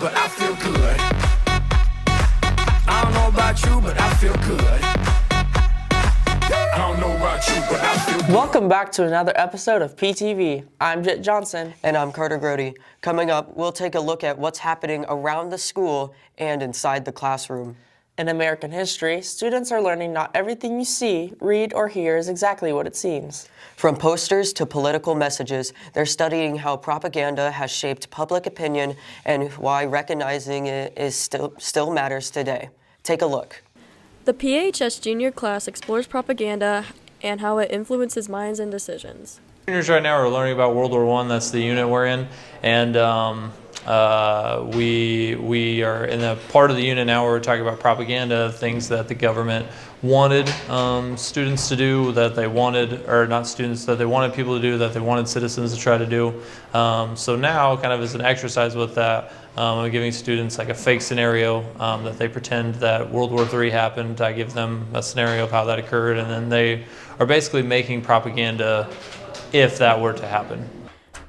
but I feel good. I don't know about you, but I feel good. I don't know about you, but I feel good. Welcome back to another episode of PTV. I'm Jet Johnson. And I'm Carter Grody. Coming up, we'll take a look at what's happening around the school and inside the classroom. In American history, students are learning not everything you see, read, or hear is exactly what it seems. From posters to political messages, they're studying how propaganda has shaped public opinion and why recognizing it is still matters today. Take a look. The PHS junior class explores propaganda and how it influences minds and decisions. Juniors right now are learning about World War I. That's the unit we're in, and we are in a part of the unit now where we're talking about propaganda, things that the government wanted students to do, that they wanted, or not students, that they wanted people to do, that they wanted citizens to try to do. So now, kind of as an exercise with that, I'm giving students like a fake scenario that they pretend that World War III happened. I give them a scenario of how that occurred, and then they are basically making propaganda if that were to happen.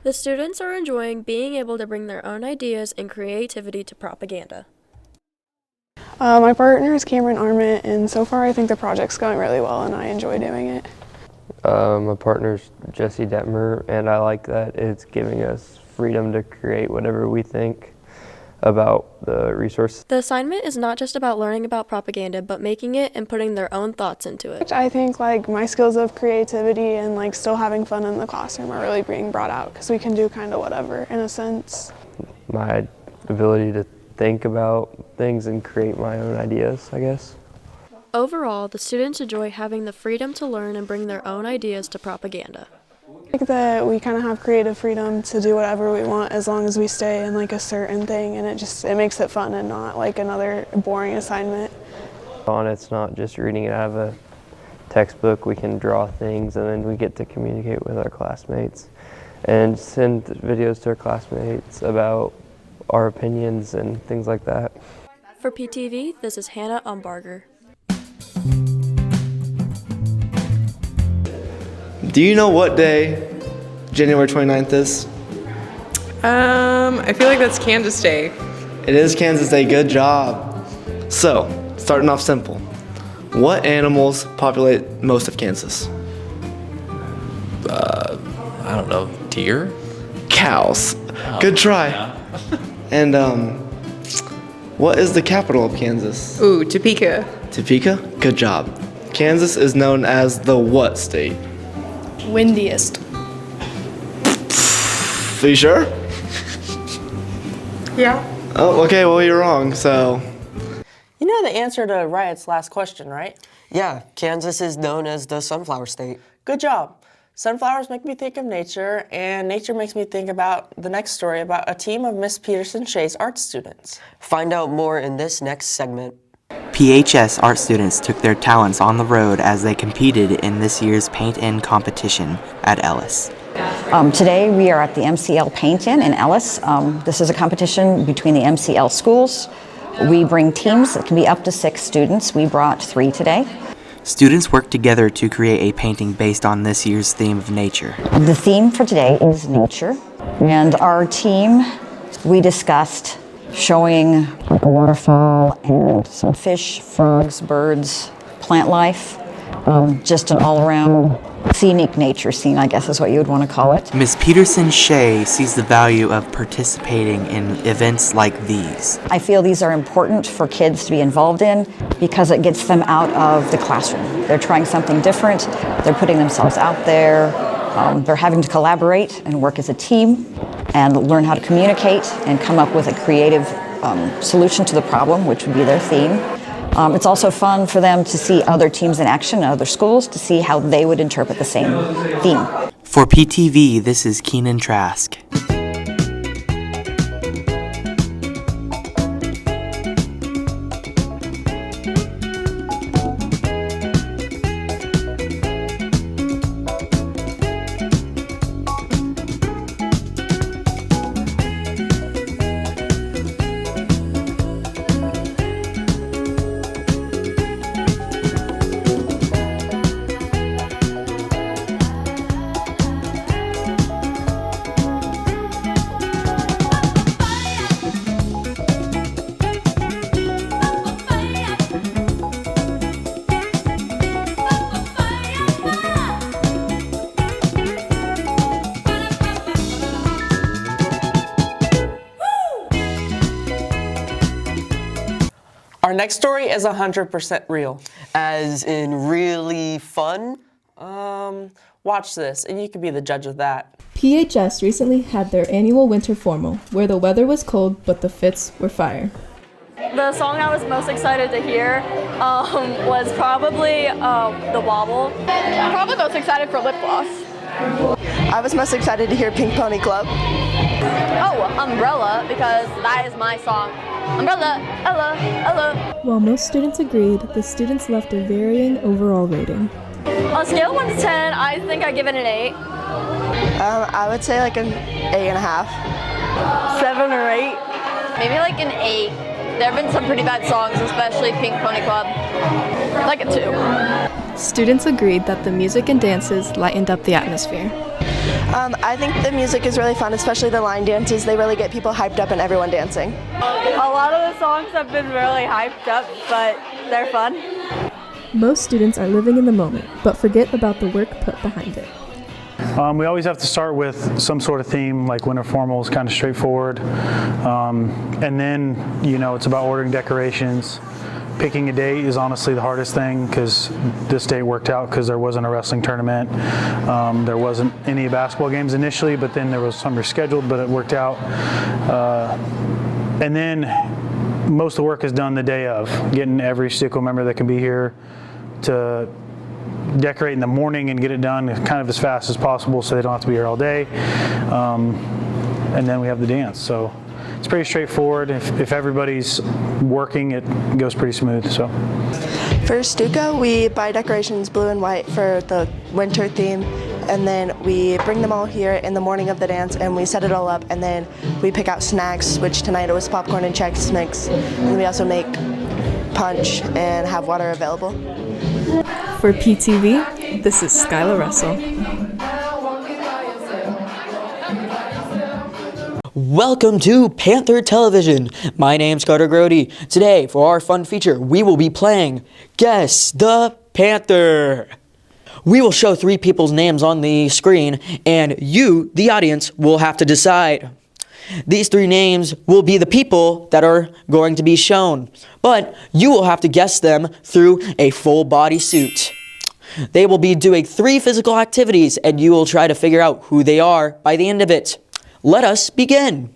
The students are enjoying being able to bring their own ideas and creativity to propaganda. My partner is Cameron Arment, and so far I think the project's going really well and I enjoy doing it. My partner's Jesse Detmer, and I like that it's giving us freedom to create whatever we think about the resource. The assignment is not just about learning about propaganda, but making it and putting their own thoughts into it. I think my skills of creativity and still having fun in the classroom are really being brought out because we can do kind of whatever in a sense. My ability to think about things and create my own ideas, I guess. Overall, the students enjoy having the freedom to learn and bring their own ideas to propaganda. I think that we kind of have creative freedom to do whatever we want as long as we stay in a certain thing, and it makes it fun and not another boring assignment. It's not just reading it out of a textbook. We can draw things, and then we get to communicate with our classmates and send videos to our classmates about our opinions and things like that. For PTV, this is Hannah Umbarger. Do you know what day January 29th is? I feel like that's Kansas Day. It is Kansas Day, good job. So, starting off simple. What animals populate most of Kansas? I don't know, deer? Cows. Good try. Yeah. And what is the capital of Kansas? Ooh, Topeka. Topeka? Good job. Kansas is known as the what state? Windiest. Are you sure? Yeah. Oh, okay, well you're wrong, so. You know the answer to Riot's last question, right? Yeah, Kansas is known as the sunflower state. Good job. Sunflowers make me think of nature, and nature makes me think about the next story about a team of Miss Peterson Shea's art students. Find out more in this next segment. PHS art students took their talents on the road as they competed in this year's Paint-In competition at Ellis. Today we are at the MCL Paint-In Ellis. This is a competition between the MCL schools. We bring teams that can be up to 6 students. We brought 3 today. Students worked together to create a painting based on this year's theme of nature. The theme for today is nature, and our team, we discussed showing a waterfall and some fish, frogs, birds, plant life, just an all-around scenic nature scene, I guess is what you would want to call it. Miss Peterson Shea sees the value of participating in events like these. I feel these are important for kids to be involved in because it gets them out of the classroom. They're trying something different, they're putting themselves out there, they're having to collaborate and work as a team and learn how to communicate and come up with a creative solution to the problem, which would be their theme. It's also fun for them to see other teams in action in other schools to see how they would interpret the same theme. For PTV, this is Keenan Trask. Our next story is 100% real. As in really fun? Watch this, and you can be the judge of that. PHS recently had their annual winter formal, where the weather was cold, but the fits were fire. The song I was most excited to hear was probably The Wobble. Probably most excited for lip gloss. I was most excited to hear Pink Pony Club. Oh, Umbrella, because that is my song. Umbrella, Ella, Ella. While most students agreed, the students left a varying overall rating. On a scale of 1 to 10, I think I give it an 8. I would say like an 8.5. 7 or 8. Maybe like an 8. There have been some pretty bad songs, especially Pink Pony Club. Like a 2. Students agreed that the music and dances lightened up the atmosphere. I think the music is really fun, especially the line dances. They really get people hyped up and everyone dancing. A lot of the songs have been really hyped up, but they're fun. Most students are living in the moment, but forget about the work put behind it. We always have to start with some sort of theme, like winter formal is kind of straightforward. And then, it's about ordering decorations. Picking a date is honestly the hardest thing because this date worked out because there wasn't a wrestling tournament. There wasn't any basketball games initially, but then there was some rescheduled, but it worked out. And then most of the work is done the day of, getting every STICO member that can be here to decorate in the morning and get it done kind of as fast as possible so they don't have to be here all day. And then we have the dance. So it's pretty straightforward. If everybody's working, it goes pretty smooth. So for STICO, we buy decorations blue and white for the winter theme, and then we bring them all here in the morning of the dance and we set it all up, and then we pick out snacks, which tonight it was popcorn and Chex Mix, and we also make punch and have water available. For PTV, this is Skylar Russell. Welcome to Panther Television. My name's Carter Grody. Today, for our fun feature, we will be playing Guess the Panther. We will show 3 people's names on the screen, and you, the audience, will have to decide. These 3 names will be the people that are going to be shown, but you will have to guess them through a full body suit. They will be doing 3 physical activities, and you will try to figure out who they are by the end of it. Let us begin.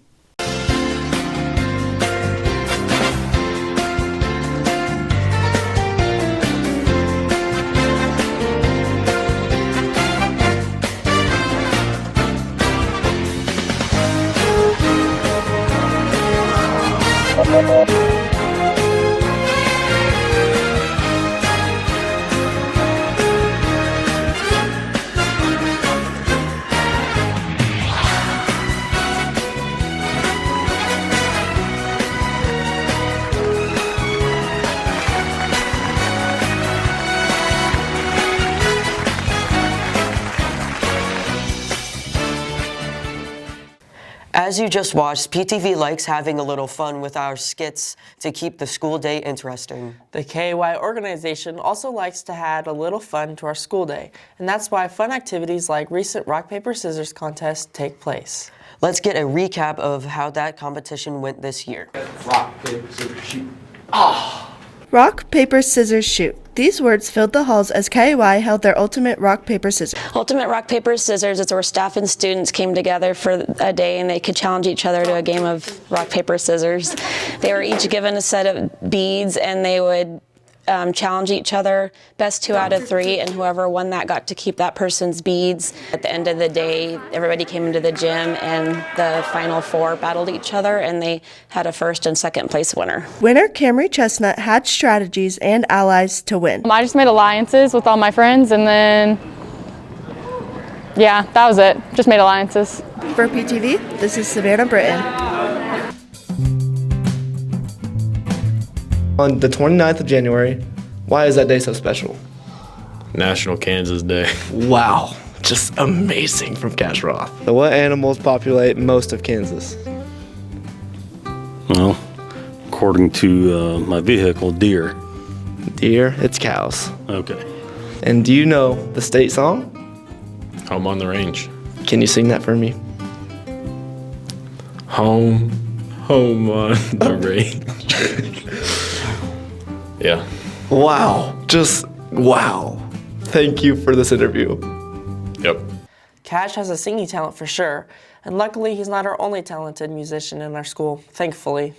As you just watched, PTV likes having a little fun with our skits to keep the school day interesting. The KY organization also likes to add a little fun to our school day, and that's why fun activities like recent rock, paper, scissors contests take place. Let's get a recap of how that competition went this year. Rock, paper, scissors, shoot. Rock, paper, scissors, shoot. These words filled the halls as KY held their ultimate rock, paper, scissors. Ultimate rock, paper, scissors is where staff and students came together for a day and they could challenge each other to a game of rock, paper, scissors. They were each given a set of beads and they would challenge each other, best 2 out of 3, and whoever won that got to keep that person's beads. At the end of the day, everybody came into the gym and the final 4 battled each other and they had a first and second place winner. Winner Camry Chestnut had strategies and allies to win. I just made alliances with all my friends and then, yeah, that was it. Just made alliances. For PTV, this is Savannah Britton. On the 29th of January, why is that day so special? National Kansas Day. Wow, just amazing from Cash Roth. So what animals populate most of Kansas? Well, according to my vehicle, deer. Deer, it's cows. Okay. And do you know the state song? Home on the range. Can you sing that for me? Home on the range. Yeah. Wow. Just wow. Thank you for this interview. Yep. Cash has a singing talent for sure, and luckily he's not our only talented musician in our school, thankfully.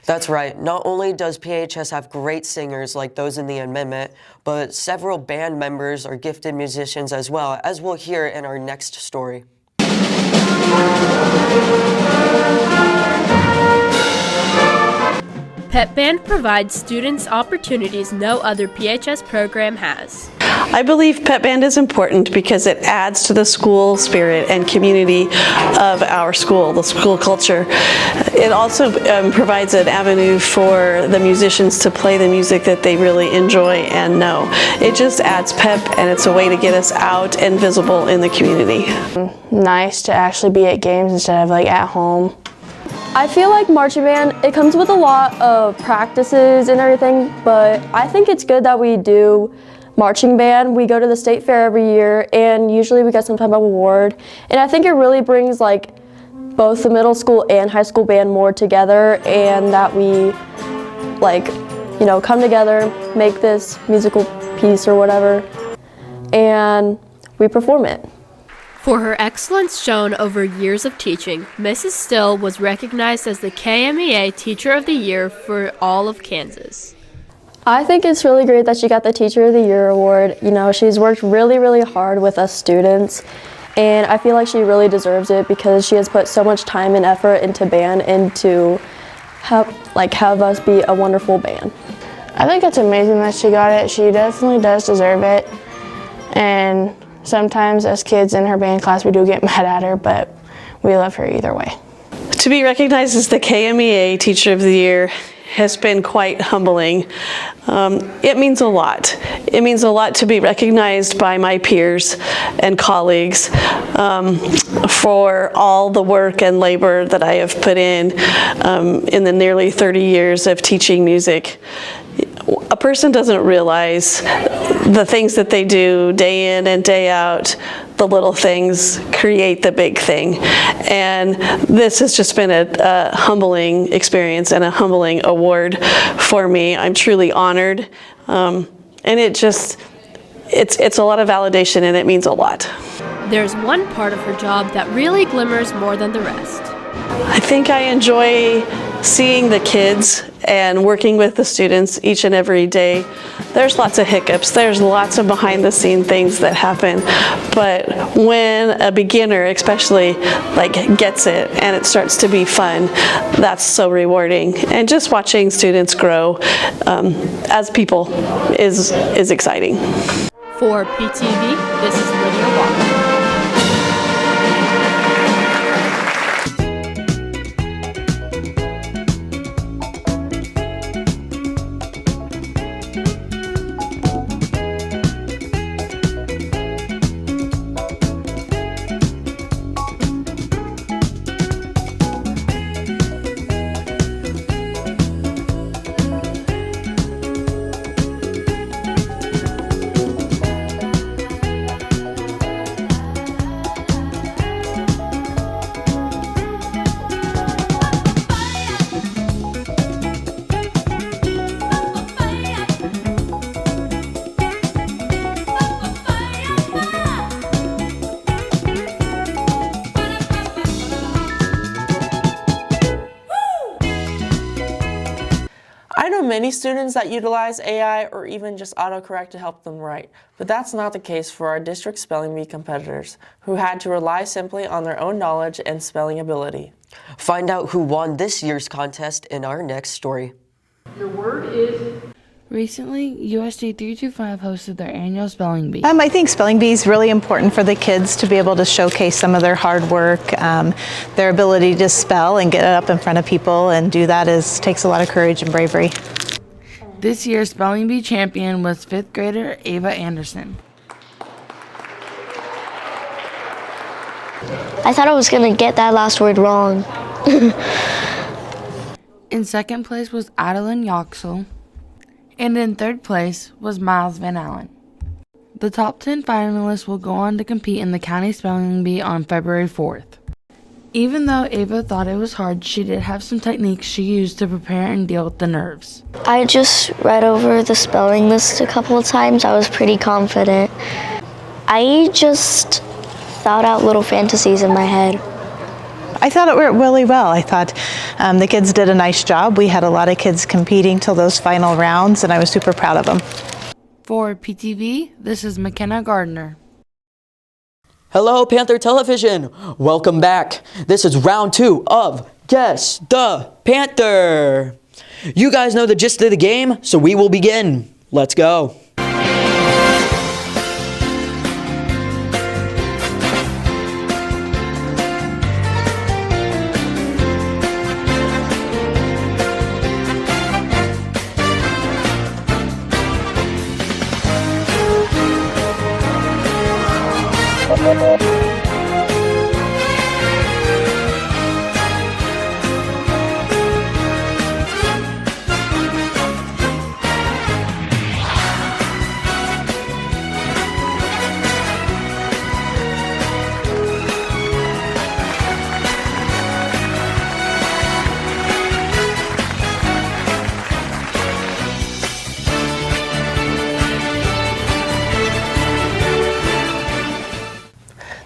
That's right. Not only does PHS have great singers like those in the amendment, but several band members are gifted musicians as well, as we'll hear in our next story. Pep Band provides students opportunities no other PHS program has. I believe Pep Band is important because it adds to the school spirit and community of our school, the school culture. It also provides an avenue for the musicians to play the music that they really enjoy and know. It just adds pep, and it's a way to get us out and visible in the community. Nice to actually be at games instead of like at home. I feel like marching band, it comes with a lot of practices and everything, but I think it's good that we do marching band. We go to the state fair every year, and usually we get some type of award. And I think it really brings like both the middle school and high school band more together, and that we like, you know, come together, make this musical piece or whatever, and we perform it. For her excellence shown over years of teaching, Mrs. Still was recognized as the KMEA Teacher of the Year for all of Kansas. I think it's really great that she got the Teacher of the Year award. You know, she's worked really, really hard with us students, and I feel like she really deserves it because she has put so much time and effort into band and to have us be a wonderful band. I think it's amazing that she got it. She definitely does deserve it. And sometimes as kids in her band class we do get mad at her, but we love her either way. To be recognized as the KMEA Teacher of the Year has been quite humbling. It means a lot. It means a lot to be recognized by my peers and colleagues for all the work and labor that I have put in the nearly 30 years of teaching music. A person doesn't realize the things that they do day in and day out. The little things create the big thing. And this has just been a humbling experience and a humbling award for me. I'm truly honored. And it's a lot of validation, and it means a lot. There's one part of her job that really glimmers more than the rest. I think I enjoy seeing the kids and working with the students each and every day. There's lots of hiccups, there's lots of behind the scene things that happen, but when a beginner especially gets it and it starts to be fun, that's so rewarding. And just watching students grow as people is exciting. For PTV, this is Lydia Walker. I know many students that utilize AI or even just autocorrect to help them write, but that's not the case for our district spelling bee competitors, who had to rely simply on their own knowledge and spelling ability. Find out who won this year's contest in our next story. Your word is... Recently, USD 325 hosted their annual spelling bee. I think spelling bee is really important for the kids to be able to showcase some of their hard work, their ability to spell and get up in front of people and do that takes a lot of courage and bravery. This year's spelling bee champion was 5th grader Ava Anderson. I thought I was going to get that last word wrong. In second place was Adeline Yoxel. And in third place was Miles Van Allen. The top 10 finalists will go on to compete in the county spelling bee on February 4th. Even though Ava thought it was hard, she did have some techniques she used to prepare and deal with the nerves. I just read over the spelling list a couple of times. I was pretty confident. I just thought out little fantasies in my head. I thought it went really well. I thought the kids did a nice job. We had a lot of kids competing till those final rounds, and I was super proud of them. For PTV, this is McKenna Gardner. Hello, Panther Television. Welcome back. This is round 2 of Guess the Panther. You guys know the gist of the game, so we will begin. Let's go.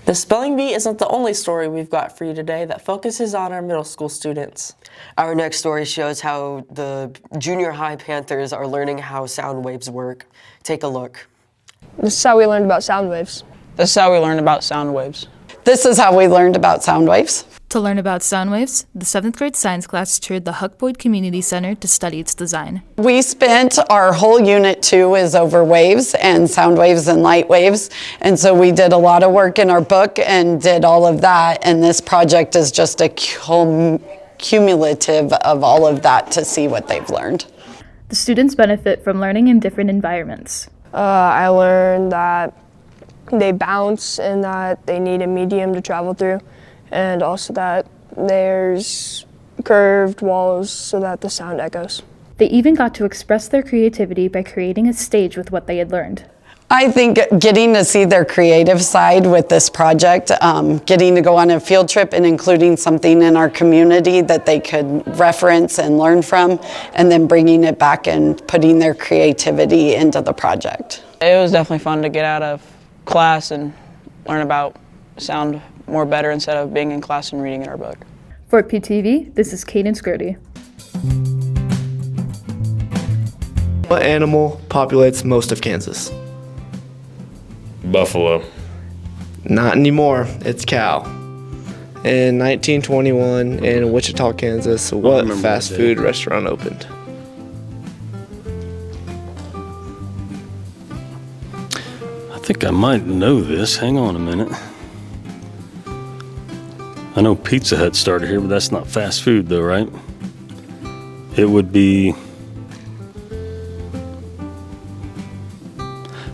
The Spelling Bee isn't the only story we've got for you today that focuses on our middle school students. Our next story shows how the junior high Panthers are learning how sound waves work. Take a look. This is how we learned about sound waves. This is how we learned about sound waves. This is how we learned about sound waves. To learn about sound waves, the 7th grade science class toured the Huck Boyd Community Center to study its design. We spent our whole unit 2 is over waves and sound waves and light waves. And so we did a lot of work in our book and did all of that. And this project is just a cumulative of all of that to see what they've learned. The students benefit from learning in different environments. I learned that they bounce and that they need a medium to travel through, and also that there's curved walls so that the sound echoes. They even got to express their creativity by creating a stage with what they had learned. I think getting to see their creative side with this project, getting to go on a field trip and including something in our community that they could reference and learn from, and then bringing it back and putting their creativity into the project. It was definitely fun to get out of class and learn about sound more better instead of being in class and reading in our book. For PTV, this is Cadence Grody. What animal populates most of Kansas? Buffalo. Not anymore. It's cow. In 1921 in Wichita, Kansas, what fast food restaurant opened? I think I might know this. Hang on a minute. I know Pizza Hut started here, but that's not fast food though, right? It would be...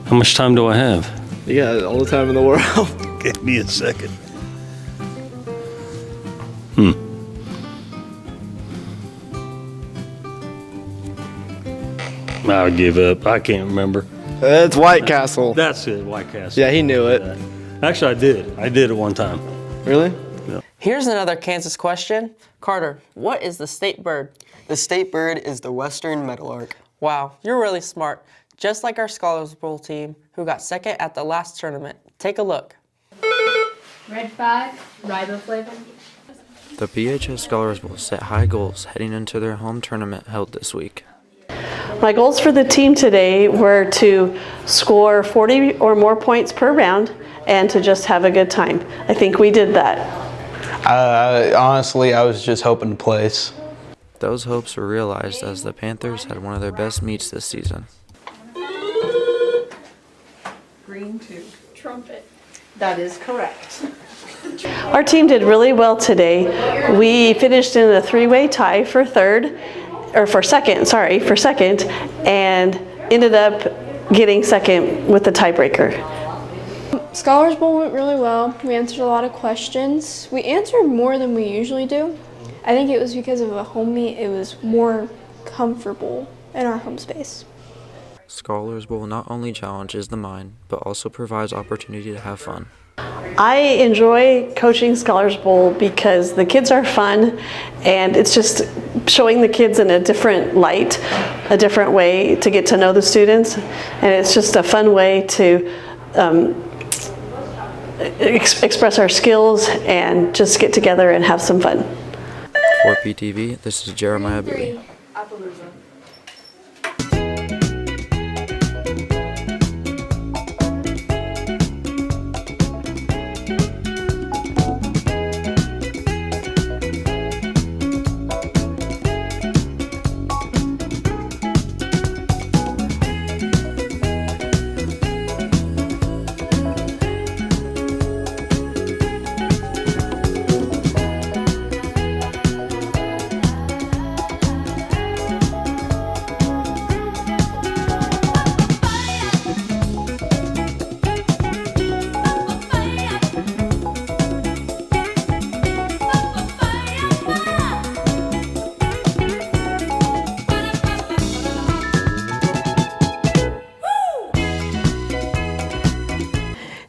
How much time do I have? You got all the time in the world. Give me a second. I'll give up. I can't remember. It's White Castle. That's it, White Castle. Yeah, he knew it. Actually, I did. I did it one time. Really? Yeah. Here's another Kansas question. Carter, what is the state bird? The state bird is the western meadowlark. Wow, you're really smart. Just like our Scholars Bowl team, who got second at the last tournament. Take a look. Red 5, riboflavin. The PHS Scholars Bowl set high goals heading into their home tournament held this week. My goals for the team today were to score 40 or more points per round and to just have a good time. I think we did that. Honestly, I was just hoping to place. Those hopes were realized as the Panthers had one of their best meets this season. Green 2. Trumpet. That is correct. Our team did really well today. We finished in a 3-way tie for second, and ended up getting second with the tiebreaker. Scholars Bowl went really well. We answered a lot of questions. We answered more than we usually do. I think it was because of a home meet, it was more comfortable in our home space. Scholars Bowl not only challenges the mind, but also provides opportunity to have fun. I enjoy coaching Scholars Bowl because the kids are fun and it's just showing the kids in a different light, a different way to get to know the students, and it's just a fun way to express our skills and just get together and have some fun. For PTV, this is Jeremiah Bowie.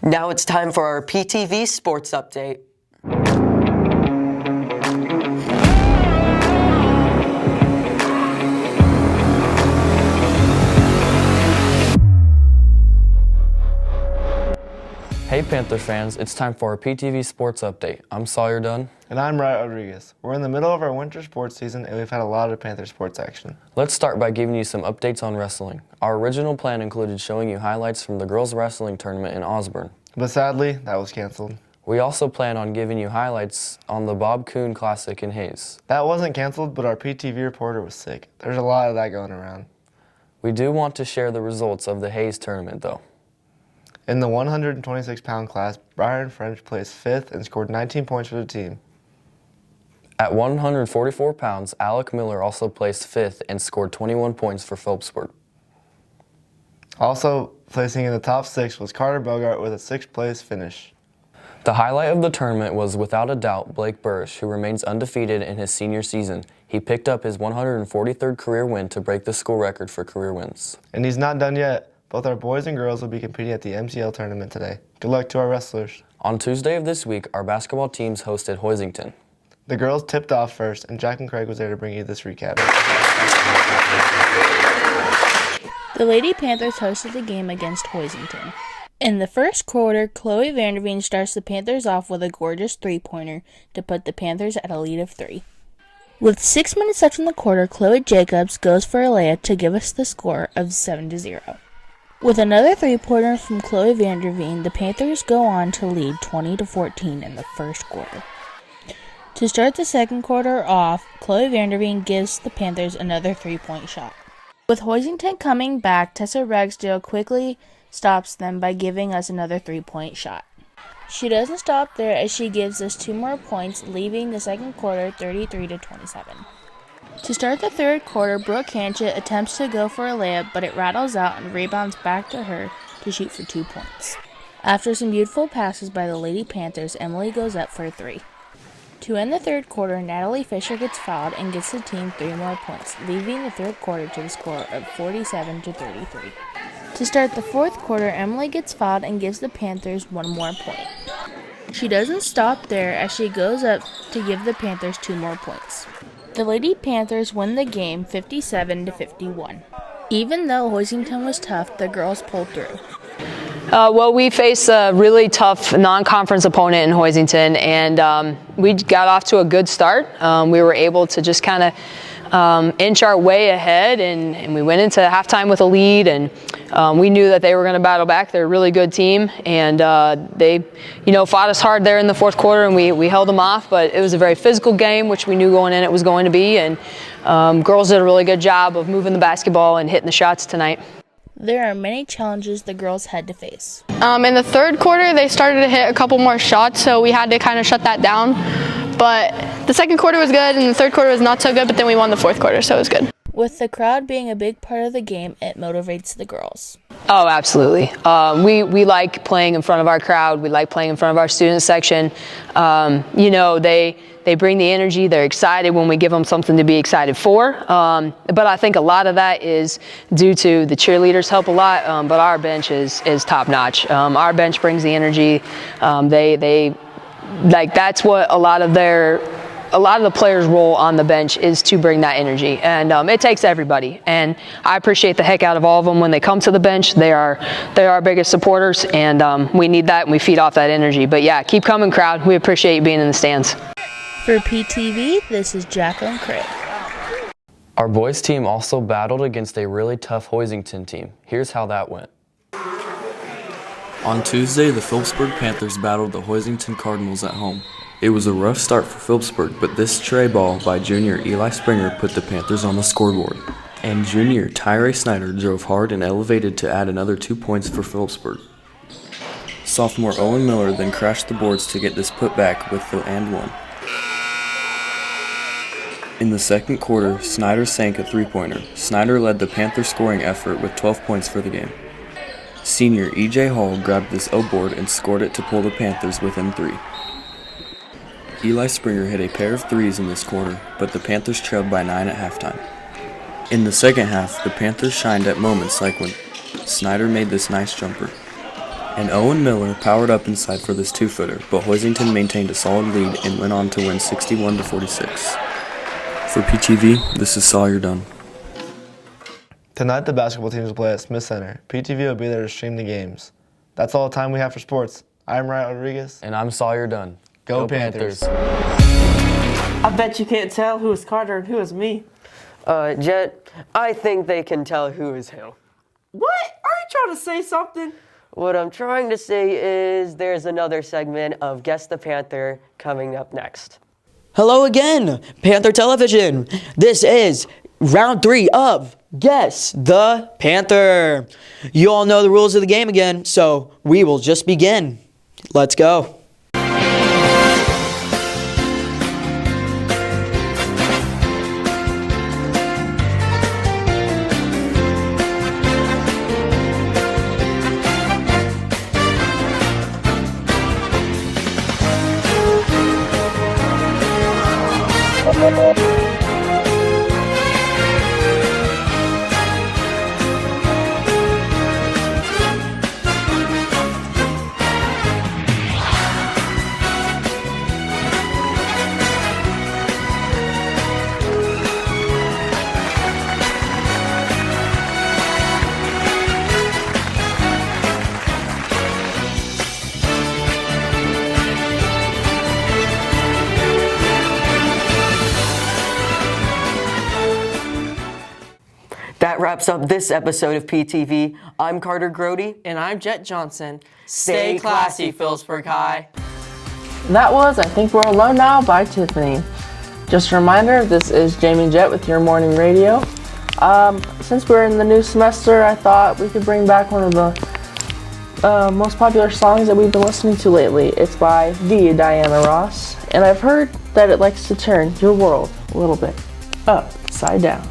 Now it's time for our PTV Sports Update. Hey Panther fans, it's time for our PTV Sports Update. I'm Sawyer Dunn. And I'm Wright Rodriguez. We're in the middle of our winter sports season and we've had a lot of Panther sports action. Let's start by giving you some updates on wrestling. Our original plan included showing you highlights from the girls wrestling tournament in Osborne. But sadly, that was canceled. We also plan on giving you highlights on the Bob Coon Classic in Hayes. That wasn't canceled, but our PTV reporter was sick. There's a lot of that going around. We do want to share the results of the Hayes tournament though. In the 126-pound class, Brian French placed 5th and scored 19 points for the team. At 144 pounds, Alec Miller also placed 5th and scored 21 points for Phillipsburg. Also placing in the top 6 was Carter Bogart with a 6th place finish. The highlight of the tournament was without a doubt Blake Burrish, who remains undefeated in his senior season. He picked up his 143rd career win to break the school record for career wins. And he's not done yet. Both our boys and girls will be competing at the MCL tournament today. Good luck to our wrestlers. On Tuesday of this week, our basketball teams hosted Hoisington. The girls tipped off first, and Jack and Craig was there to bring you this recap. The Lady Panthers hosted the game against Hoisington. In the first quarter, Chloe Vanderveen starts the Panthers off with a gorgeous three-pointer to put the Panthers at a lead of 3. With 6 minutes left in the quarter, Chloe Jacobs goes for a layup to give us the score of 7-0. With another three-pointer from Chloe Vanderveen, the Panthers go on to lead 20-14 in the first quarter. To start the second quarter off, Chloe Vanderveen gives the Panthers another three-point shot. With Hoisington coming back, Tessa Ragsdale quickly stops them by giving us another three-point shot. She doesn't stop there as she gives us 2 more points, leaving the second quarter 33-27. To start the third quarter, Brooke Hanchett attempts to go for a layup, but it rattles out and rebounds back to her to shoot for 2 points. After some beautiful passes by the Lady Panthers, Emily goes up for a 3. To end the third quarter, Natalie Fisher gets fouled and gets the team 3 more points, leaving the third quarter to the score of 47-33. To start the fourth quarter, Emily gets fouled and gives the Panthers 1 more point. She doesn't stop there as she goes up to give the Panthers 2 more points. The Lady Panthers win the game 57-51. Even though Hoisington was tough, the girls pulled through. Well, we face a really tough non-conference opponent in Hoisington, and we got off to a good start. We were able to just kind of inch our way ahead, and we went into halftime with a lead, and we knew that they were going to battle back. They're a really good team, and they, fought us hard there in the fourth quarter, and we held them off. But it was a very physical game, which we knew going in it was going to be, and girls did a really good job of moving the basketball and hitting the shots tonight. There are many challenges the girls had to face. In the third quarter, they started to hit a couple more shots, so we had to kind of shut that down. But the second quarter was good, and the third quarter was not so good, but then we won the fourth quarter, so it was good. With the crowd being a big part of the game, it motivates the girls. Oh, absolutely. We like playing in front of our crowd. We like playing in front of our student section. You know, they bring the energy. They're excited when we give them something to be excited for. But I think a lot of that is due to the cheerleaders help a lot, but our bench is top notch. Our bench brings the energy. They like, that's what a lot of the players' role on the bench is, to bring that energy, and it takes everybody. And I appreciate the heck out of all of them when they come to the bench. They are our biggest supporters, and we need that, and we feed off that energy. But yeah, keep coming, crowd. We appreciate you being in the stands. For PTV, this is Jacqueline Craig. Our boys team also battled against a really tough Hoisington team. Here's how that went. On Tuesday, the Phillipsburg Panthers battled the Hoisington Cardinals at home. It was a rough start for Phillipsburg, but this tray ball by junior Eli Springer put the Panthers on the scoreboard. And junior Tyree Snyder drove hard and elevated to add another 2 points for Phillipsburg. Sophomore Owen Miller then crashed the boards to get this putback with the and one. In the second quarter, Snyder sank a three-pointer. Snyder led the Panther scoring effort with 12 points for the game. Senior E.J. Hall grabbed this O board and scored it to pull the Panthers within 3. Eli Springer hit a pair of threes in this quarter, but the Panthers trailed by 9 at halftime. In the second half, the Panthers shined at moments like when Snyder made this nice jumper. And Owen Miller powered up inside for this 2-footer, but Hoisington maintained a solid lead and went on to win 61-46. For PTV, this is Sawyer Dunn. Tonight, the basketball teams will play at Smith Center. PTV will be there to stream the games. That's all the time we have for sports. I'm Ryan Rodriguez. And I'm Sawyer Dunn. Go Panthers. I bet you can't tell who is Carter and who is me. Jet, I think they can tell who is who. What? Are you trying to say something? What I'm trying to say is there's another segment of Guess the Panther coming up next. Hello again, Panther Television. This is round 3 of Guess the Panther. You all know the rules of the game again, so we will just begin. Let's go. That wraps up this episode of PTV. I'm Carter Grody. And I'm Jet Johnson. Stay classy, Phillipsburg High. That was I Think We're Alone Now by Tiffany. Just a reminder, this is Jamie Jet with your morning radio. Since we're in the new semester, I thought we could bring back one of the most popular songs that we've been listening to lately. It's by the Diana Ross, and I've heard that it likes to turn your world a little bit upside down.